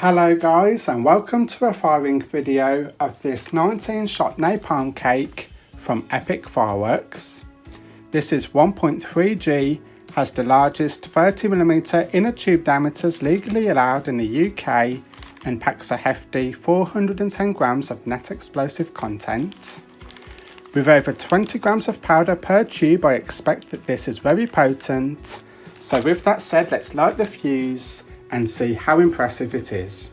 Hello guys, and welcome to a firing video of this 19-shot napalm cake from Epic Fireworks. This is 1.3G, has the largest 30mm inner tube diameters legally allowed in the UK, and packs a hefty 410 grams of net explosive content. With over 20 grams of powder per tube, I expect that this is very potent. So with that said, let's light the fuse and see how impressive it is.